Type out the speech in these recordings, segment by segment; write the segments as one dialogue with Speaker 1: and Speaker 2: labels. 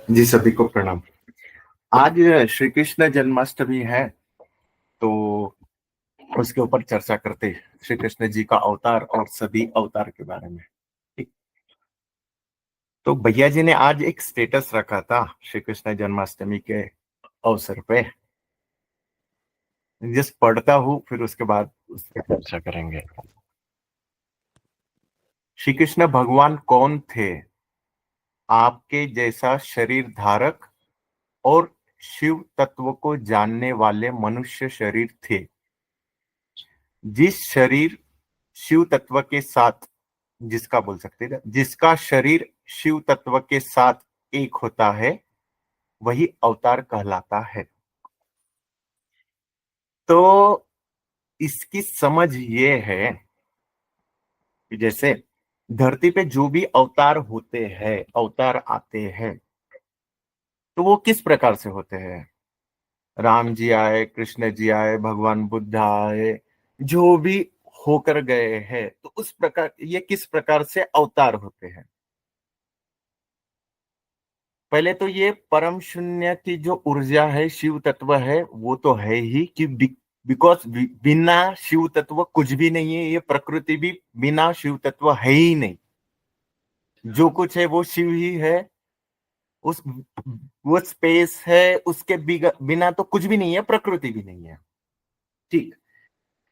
Speaker 1: जी सभी को प्रणाम। आज श्री कृष्ण जन्माष्टमी है, तो उसके ऊपर चर्चा करते हैं श्री कृष्ण जी का अवतार और सभी अवतार के बारे में। ठीक। तो भैया जी ने आज एक स्टेटस रखा था श्री कृष्ण जन्माष्टमी के अवसर पे। जिस पढ़ता हूँ फिर उसके बाद उस पर चर्चा करेंगे। श्री कृष्ण भगवान कौन थे? आपके जैसा शरीर धारक और शिव तत्व को जानने वाले मनुष्य शरीर थे। जिस शरीर शिव तत्व के साथ जिसका बोल सकते थे जिसका शरीर शिव तत्व के साथ एक होता है वही अवतार कहलाता है। तो इसकी समझ ये है कि जैसे धरती पे जो भी अवतार होते हैं, अवतार आते हैं, तो वो किस प्रकार से होते हैं? राम जी आए, कृष्ण जी आए, भगवान बुद्ध आए, जो भी होकर गए हैं, तो उस प्रकार ये किस प्रकार से अवतार होते हैं? पहले तो ये परम शून्य की जो ऊर्जा है, शिव तत्व है, वो तो है ही कि बिकॉज बिना शिव तत्व कुछ भी नहीं है। ये प्रकृति भी बिना शिव तत्व है ही नहीं। जो कुछ है वो शिव ही है। उस वो स्पेस है, उसके बिना तो कुछ भी नहीं है, प्रकृति भी नहीं है। ठीक।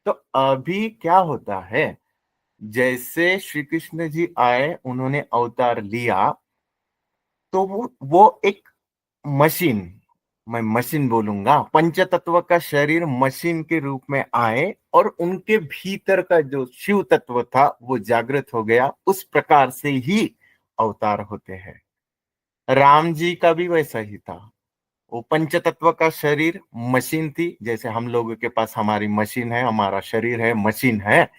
Speaker 1: तो अभी क्या होता है, जैसे श्री कृष्ण जी आए, उन्होंने अवतार लिया, तो वो एक मशीन, मैं मशीन बोलूंगा, पंच तत्व का शरीर मशीन के रूप में आए और उनके भीतर का जो शिव तत्व था वो जागृत हो गया। उस प्रकार से ही अवतार होते हैं। राम जी का भी वैसा ही था। वो पंच तत्व का शरीर मशीन थी, जैसे हम लोगों के पास हमारी मशीन है, हमारा शरीर है, मशीन है।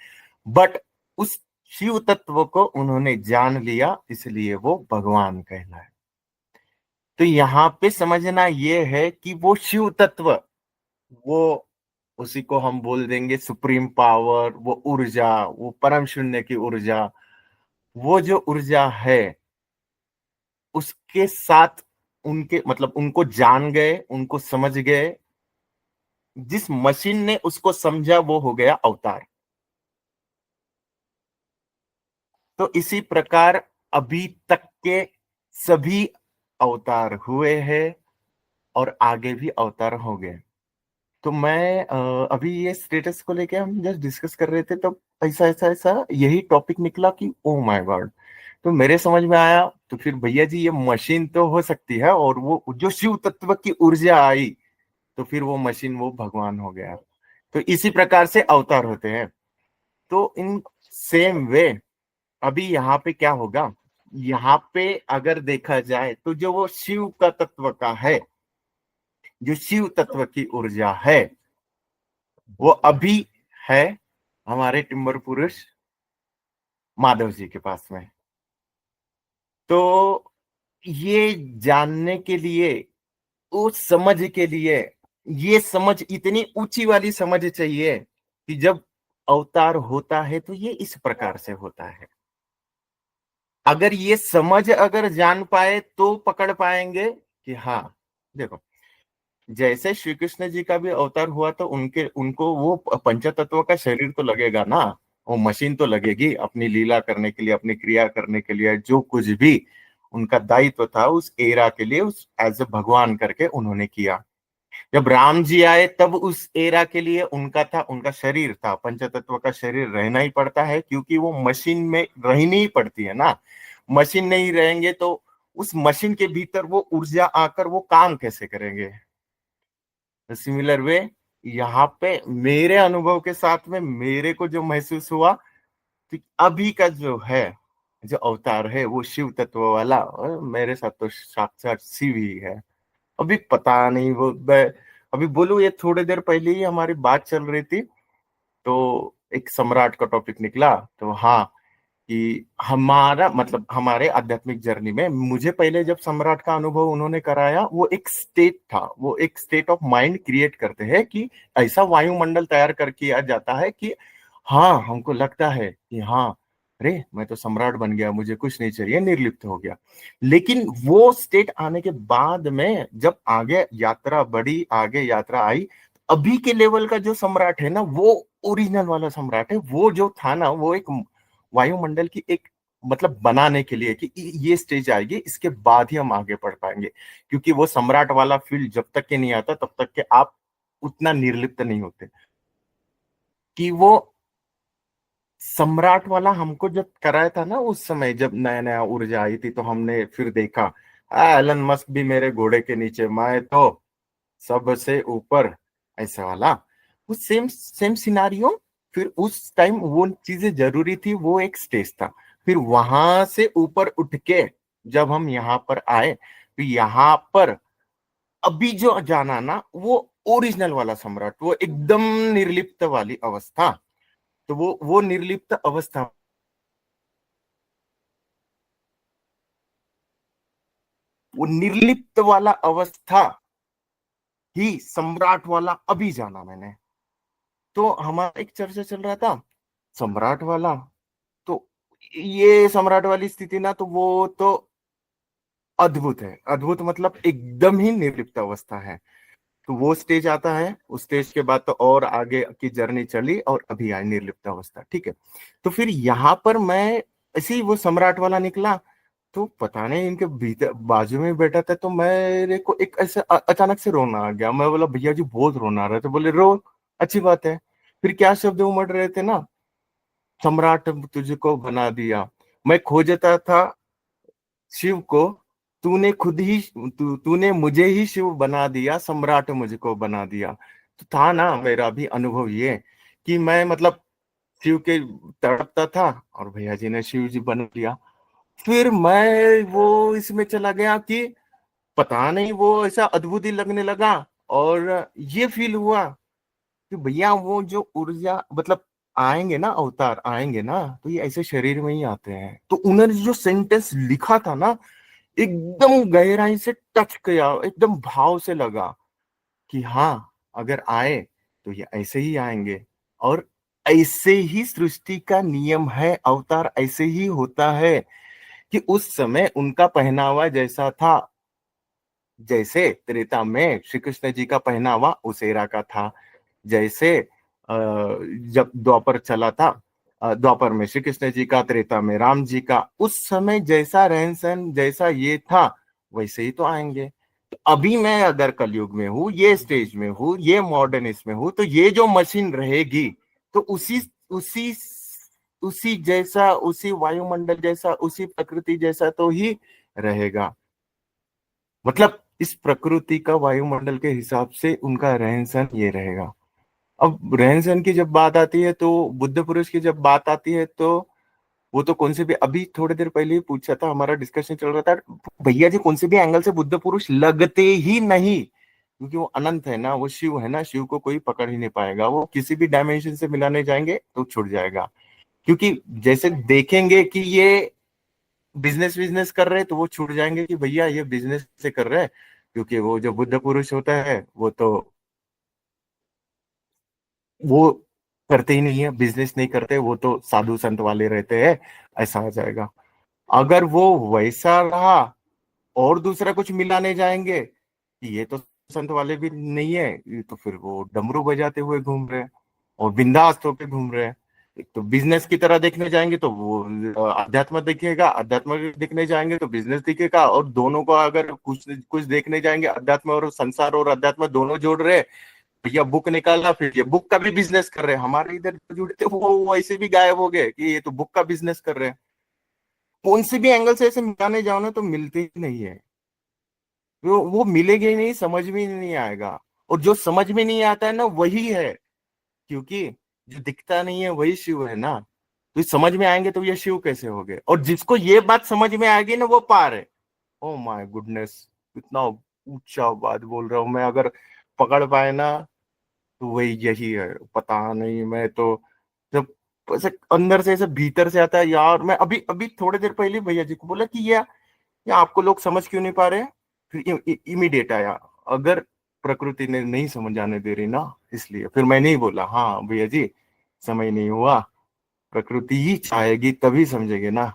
Speaker 1: बट उस शिव तत्व को उन्होंने जान लिया, इसलिए वो भगवान कहलाए। तो यहाँ पे समझना ये है कि वो शिव तत्व, वो उसी को हम बोल देंगे सुप्रीम पावर, वो ऊर्जा, वो परम शून्य की ऊर्जा, वो जो ऊर्जा है, उसके साथ उनके मतलब उनको जान गए, उनको समझ गए। जिस मशीन ने उसको समझा वो हो गया अवतार। तो इसी प्रकार अभी तक के सभी अवतार हुए हैं और आगे भी अवतार होंगे। तो मैं अभी ये स्टेटस को लेके हम जस्ट डिस्कस कर रहे थे, तो ऐसा ऐसा ऐसा यही टॉपिक निकला कि ओ माय गॉड। तो मेरे समझ में आया, तो फिर भैया जी ये मशीन तो हो सकती है, और वो जो शिव तत्व की ऊर्जा आई, तो फिर वो मशीन वो भगवान हो गया। तो इसी प्रकार से अवतार होते हैं। तो इन सेम वे अभी यहाँ पे क्या होगा, यहाँ पे अगर देखा जाए तो जो वो शिव का तत्व का है, जो शिव तत्व की ऊर्जा है, वो अभी है हमारे टिम्बर पुरुष माधव जी के पास में। तो ये जानने के लिए, उस समझ के लिए, ये समझ इतनी ऊंची वाली समझ चाहिए कि जब अवतार होता है तो ये इस प्रकार से होता है। अगर ये समझ अगर जान पाए तो पकड़ पाएंगे कि हाँ, देखो, जैसे श्री कृष्ण जी का भी अवतार हुआ, तो उनके उनको वो पंचतत्व का शरीर तो लगेगा ना, वो मशीन तो लगेगी अपनी लीला करने के लिए, अपनी क्रिया करने के लिए, जो कुछ भी उनका दायित्व था उस एरा के लिए, उस एज ए भगवान करके उन्होंने किया। जब राम जी आए तब उस एरा के लिए उनका था, उनका शरीर था, पंचतत्व का शरीर रहना ही पड़ता है, क्योंकि वो मशीन में रहनी ही पड़ती है ना। मशीन नहीं रहेंगे तो उस मशीन के भीतर वो ऊर्जा आकर वो काम कैसे करेंगे? सिमिलर वे यहाँ पे मेरे अनुभव के साथ में मेरे को जो महसूस हुआ कि अभी का जो है, जो अवतार है वो शिव तत्व वाला, और मेरे साथ तो साक्षात शिव ही है। अभी पता नहीं वो अभी बोलूं, ये थोड़ी देर पहले ही हमारी बात चल रही थी, तो एक सम्राट का टॉपिक निकला। तो हाँ, कि हमारा मतलब हमारे आध्यात्मिक जर्नी में मुझे पहले जब सम्राट का अनुभव उन्होंने कराया, वो एक स्टेट था, वो एक स्टेट ऑफ माइंड क्रिएट करते हैं कि ऐसा वायुमंडल तैयार कर किया जाता है कि हाँ, हमको लगता है कि हाँ, अरे मैं तो सम्राट बन गया, मुझे कुछ नहीं चाहिए, निर्लिप्त हो गया। लेकिन वो स्टेट आने के बाद में जब आगे यात्रा बढ़ी, आगे यात्रा आई, अभी के लेवल का जो सम्राट है ना, वो ओरिजिनल वाला सम्राट है। वो जो था ना, वो एक वायुमंडल की एक मतलब बनाने के लिए कि ये स्टेज आएगी, इसके बाद ही हम आगे बढ़ पाएंगे। क्योंकि वो सम्राट वाला फील्ड जब तक के नहीं आता, तब तक के आप उतना निर्लिप्त नहीं होते। कि वो सम्राट वाला हमको जब कराया था ना, उस समय जब नया नया ऊर्जा आई थी, तो हमने फिर देखा एलन मस्क भी मेरे घोड़े के नीचे, मैं तो सबसे ऊपर, ऐसा वाला। वो सेम सेम सिनारियो। फिर उस टाइम वो चीजें जरूरी थी, वो एक स्टेज था। फिर वहां से ऊपर उठ के जब हम यहाँ पर आए, तो यहाँ पर अभी जो जाना ना, वो ओरिजिनल वाला सम्राट, वो एकदम निर्लिप्त वाली अवस्था। तो वो निर्लिप्त अवस्था, वो निर्लिप्त वाला अवस्था ही सम्राट वाला अभी जाना मैंने। तो हमारा एक चर्चा चल रहा था सम्राट वाला। तो ये सम्राट वाली स्थिति ना, तो वो तो अद्भुत है, अद्भुत मतलब एकदम ही निर्लिप्त अवस्था है। तो वो स्टेज आता है, उस स्टेज के बाद तो और आगे की जर्नी चली, और अभी आई निर्लिप्त अवस्था, ठीक है। तो फिर यहाँ पर मैं ऐसे ही वो सम्राट वाला निकला, तो पता नहीं इनके भीतर बाजू में बैठा था, तो मेरे को एक ऐसे अचानक से रोना आ गया। मैं बोला भैया जी बहुत रोना आ रहा था। बोले रो, अच्छी बात है। फिर क्या शब्द उमड़ रहे थे ना, सम्राट तुझको बना दिया, मैं खोजता था शिव को, तूने खुद ही तूने मुझे ही शिव बना दिया, सम्राट मुझको बना दिया। तो था ना मेरा भी अनुभव ये, कि मैं मतलब शिव के तड़पता था, और भैया जी ने शिव जी बना दिया। फिर मैं वो इसमें चला गया कि पता नहीं वो ऐसा अद्भुत ही लगने लगा। और ये फील हुआ कि भैया वो जो ऊर्जा मतलब आएंगे ना, अवतार आएंगे ना, तो ये ऐसे शरीर में ही आते हैं। तो उन्होंने जो सेंटेंस लिखा था ना, एकदम गहराई से टच किया, एकदम भाव से लगा कि हाँ, अगर आए तो ये ऐसे ही आएंगे। और ऐसे ही सृष्टि का नियम है, अवतार ऐसे ही होता है। कि उस समय उनका पहनावा जैसा था, जैसे त्रेता में श्री कृष्ण जी का पहनावा उसेरा का था, जैसे जब द्वापर चला था, द्वापर में श्री कृष्ण जी का, त्रेता में राम जी का, उस समय जैसा रहन सहन जैसा ये था, वैसे ही तो आएंगे। तो अभी मैं अगर कलयुग में हूँ, ये स्टेज में हूँ, ये मॉडर्न इसमें हूँ, तो ये जो मशीन रहेगी, तो उसी उसी जैसा, उसी वायुमंडल जैसा, उसी प्रकृति जैसा तो ही रहेगा। मतलब इस प्रकृति का वायुमंडल के हिसाब से उनका रहन सहन ये रहेगा। अब रहन सहन की जब बात आती है, तो बुद्ध पुरुष की जब बात आती है, तो वो तो कौन से भी, अभी थोड़ी देर पहले ही पूछा था, हमारा डिस्कशन चल रहा था, भैया जी कौन से भी एंगल से बुद्ध पुरुष लगते ही नहीं। क्योंकि वो अनंत है ना, वो शिव है ना, शिव को कोई पकड़ ही नहीं पाएगा। वो किसी भी डायमेंशन से मिलाने जाएंगे तो छूट जाएगा। क्योंकि जैसे देखेंगे कि ये बिजनेस बिजनेस कर रहे हैं, तो वो छूट जाएंगे कि भैया ये बिजनेस से कर रहे हैं। क्योंकि वो जो बुद्ध पुरुष होता है, वो तो वो करते ही नहीं है, बिजनेस नहीं करते, वो तो साधु संत वाले रहते हैं। ऐसा हो जाएगा। अगर वो वैसा रहा, और दूसरा कुछ मिलाने जाएंगे कि ये तो संत वाले भी नहीं है, ये तो फिर वो डमरू बजाते हुए घूम रहे हैं, और बिंदास होके घूम रहे हैं। एक तो बिजनेस की तरह देखने जाएंगे तो वो अध्यात्म दिखेगा, अध्यात्म देखने जाएंगे तो बिजनेस दिखेगा। और दोनों को अगर कुछ कुछ देखने जाएंगे, अध्यात्म और संसार और अध्यात्म दोनों जोड़ रहे, भैया बुक निकाला, फिर ये बुक का भी बिजनेस कर रहे हैं। हमारे इधर जुड़े थे, वो ऐसे भी गायब हो गए कि ये तो बुक का बिजनेस कर रहे हैं। कौन से भी एंगल से ऐसे मिलाने जाओ ना, तो मिलते ही नहीं है। वो मिलेगा ही नहीं, समझ में ही नहीं आएगा। और जो समझ में नहीं आता है ना, वही है। क्योंकि जो दिखता नहीं है वही शिव है ना। तो समझ में आएंगे तो ये शिव कैसे हो गए। और जिसको ये बात समझ में आएगी ना, वो पार है। ओ माय गुडनेस, इतना ऊंचा बात बोल रहा हूं मैं। अगर पकड़ पाए ना, तो वही यही है। पता नहीं, मैं तो जब ऐसे अंदर से ऐसे भीतर से आता है यार। मैं अभी अभी थोड़ी देर पहले भैया जी को बोला कि ये आपको लोग समझ क्यों नहीं पा रहे। फिर इमीडिएट आया, अगर प्रकृति ने नहीं समझ आने दे रही ना, इसलिए। फिर मैंने ही बोला हाँ भैया जी, समय नहीं हुआ, प्रकृति ही चाहेगी तभी समझेंगे ना।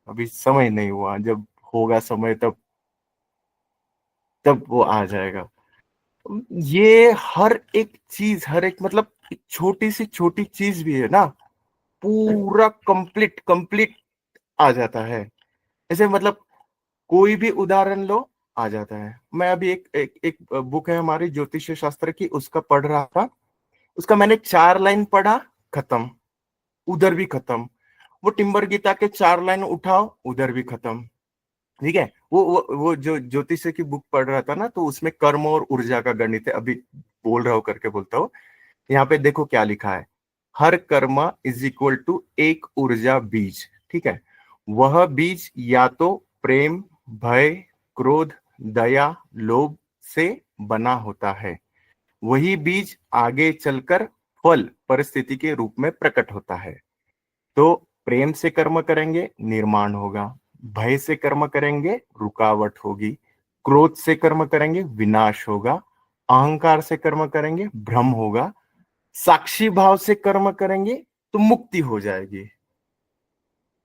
Speaker 1: अभी समय नहीं हुआ, जब होगा समय तब तब वो आ जाएगा। ये हर एक चीज, हर एक मतलब छोटी सी छोटी चीज भी है ना, पूरा कंप्लीट कंप्लीट आ जाता है। ऐसे मतलब कोई भी उदाहरण लो, आ जाता है। मैं अभी एक बुक है हमारी ज्योतिष शास्त्र की, उसका पढ़ रहा था। उसका मैंने 4 लाइन पढ़ा, खत्म। उधर भी खत्म। वो टिम्बर गीता के 4 लाइन उठाओ, उधर भी खत्म। ठीक है। वो जो ज्योतिष की बुक पढ़ रहा था ना, तो उसमें कर्म और ऊर्जा का गणित है। अभी बोल रहा हूँ करके बोलता हूँ। यहाँ पे देखो क्या लिखा है। हर कर्म इज इक्वल टू एक ऊर्जा बीज। ठीक है। वह बीज या तो प्रेम, भय, क्रोध, दया, लोभ से बना होता है। वही बीज आगे चलकर फल परिस्थिति के रूप में प्रकट होता है। तो प्रेम से कर्म करेंगे, निर्माण होगा। भय से कर्म करेंगे, रुकावट होगी। क्रोध से कर्म करेंगे, विनाश होगा। अहंकार से कर्म करेंगे, भ्रम होगा। साक्षी भाव से कर्म करेंगे तो मुक्ति हो जाएगी।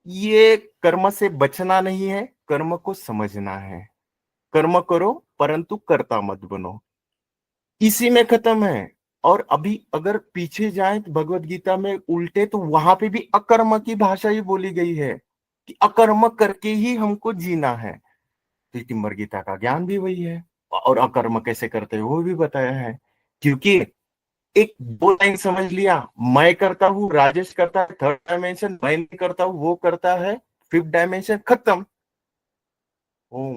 Speaker 1: ये कर्म से बचना नहीं है, कर्म को समझना है। कर्म करो परंतु कर्ता मत बनो, इसी में खत्म है। और अभी अगर पीछे जाएं तो भगवत गीता में उल्टे, तो वहां पे भी अकर्म की भाषा ही बोली गई है कि अकर्म करके ही हमको जीना है। तो टिम्बर गीता का ज्ञान भी वही है। और अकर्म कैसे करते हैं वो भी बताया है। क्योंकि एक 2 लाइन समझ लिया, मैं करता हूँ, राजेश करता है, थर्ड डायमेंशन, मैं नहीं करता हूँ, वो करता है, फिफ्थ डायमेंशन, खत्म। ओ,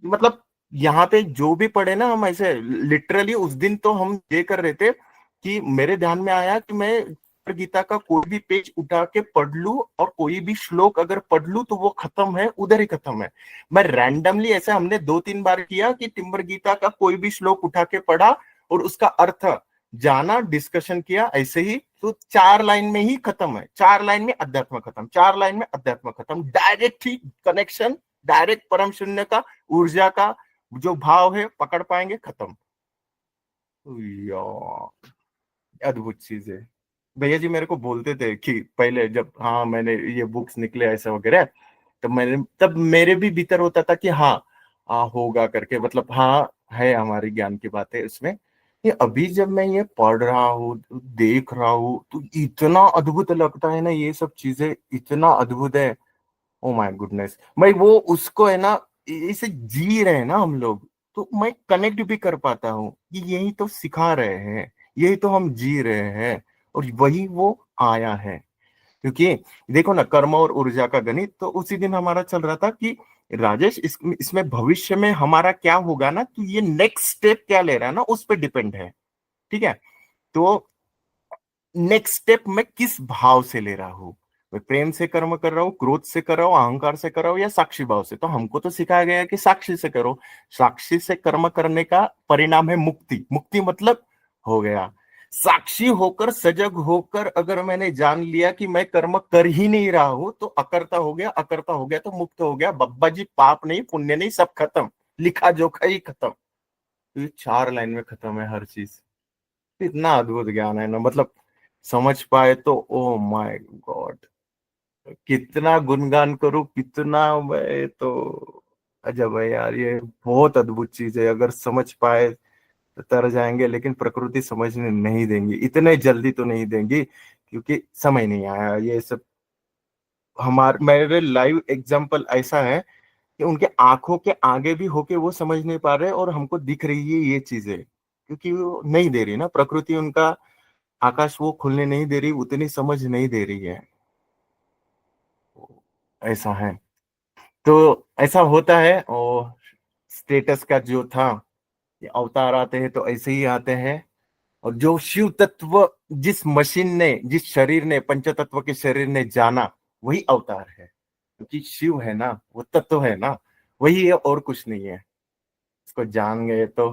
Speaker 1: मतलब यहाँ पे जो भी पढ़े ना, हम ऐसे लिटरली उस दिन तो हम ये कर रहे थे कि मेरे ध्यान में आया कि मैं गीता का कोई भी पेज उठा के पढ़ लूं और कोई भी श्लोक अगर पढ़ लूं तो वो खत्म है, उधर ही खत्म है। मैं रैंडमली ऐसे हमने 2-3 बार किया कि टिम्बर गीता का कोई भी श्लोक उठा के पढ़ा और उसका अर्थ जाना, डिस्कशन किया ऐसे ही। तो 4 लाइन में ही खत्म है। 4 लाइन में अध्यात्म खत्म, 4 लाइन में अध्यात्म खत्म, डायरेक्ट ही कनेक्शन, डायरेक्ट परम शून्य का, ऊर्जा का जो भाव है पकड़ पाएंगे, खत्म। यार अद्भुत चीज है। भैया जी मेरे को बोलते थे कि पहले जब, हाँ, मैंने ये बुक्स निकले ऐसा वगैरह, तब मेरे भी भीतर होता था कि हाँ, हाँ होगा करके, मतलब हाँ है, हमारी ज्ञान की बात है उसमें। ये अभी जब मैं ये पढ़ रहा हूँ, देख रहा हूँ, तो इतना अद्भुत लगता है ना, ये सब चीजें इतना अद्भुत है। ओ माय गुडनेस, भाई वो उसको है ना, इसे जी रहे हैं ना हम लोग, तो मैं कनेक्ट भी कर पाता हूँ कि यही तो सिखा रहे हैं, यही तो हम जी रहे हैं, और वही वो आया है। क्योंकि देखो ना, कर्म और ऊर्जा का गणित, तो उसी दिन हमारा चल रहा था कि राजेश इसमें भविष्य में हमारा क्या होगा ना, तो ये नेक्स्ट स्टेप क्या ले रहा है ना, उस पर डिपेंड है। ठीक है। तो नेक्स्ट स्टेप मैं किस भाव से ले रहा हूं, मैं प्रेम से कर्म कर रहा हूँ, क्रोध से कर रहा हूँ, अहंकार से कर रहा हूँ, या साक्षी भाव से। तो हमको तो सिखाया गया है कि साक्षी से करो। साक्षी से कर्म करने का परिणाम है मुक्ति। मुक्ति मतलब हो गया। साक्षी होकर, सजग होकर अगर मैंने जान लिया कि मैं कर्म कर ही नहीं रहा हूं, तो अकर्ता हो गया, अकर्ता हो गया तो मुक्त हो गया। बब्बा जी, पाप नहीं, पुण्य नहीं, सब खत्म, लिखा जोखा ही खत्म। तो ये 4 लाइन में खत्म है हर चीज। इतना अद्भुत ज्ञान है ना, मतलब समझ पाए तो ओ माय गॉड, कितना गुणगान करूं, कितना। मैं तो अजब है यार, ये बहुत अद्भुत चीज है। अगर समझ पाए तो तर जाएंगे, लेकिन प्रकृति समझने नहीं देंगी, इतने जल्दी तो नहीं देंगी, क्योंकि समय नहीं आया ये सब। हमारे मेरे लाइव एग्जाम्पल ऐसा है कि उनके आंखों के आगे भी होके वो समझ नहीं पा रहे, और हमको दिख रही है ये चीजें, क्योंकि वो नहीं दे रही ना प्रकृति, उनका आकाश वो खुलने नहीं दे रही, उतनी समझ नहीं दे रही है। ऐसा है। तो ऐसा होता है। और स्टेटस का जो था, ये अवतार आते हैं तो ऐसे ही आते हैं। और जो शिव तत्व, जिस मशीन ने, जिस शरीर ने, पंच तत्व के शरीर ने जाना, वही अवतार है। क्योंकि शिव है ना, वो तत्व है ना, वही है और कुछ नहीं है। इसको जान गए तो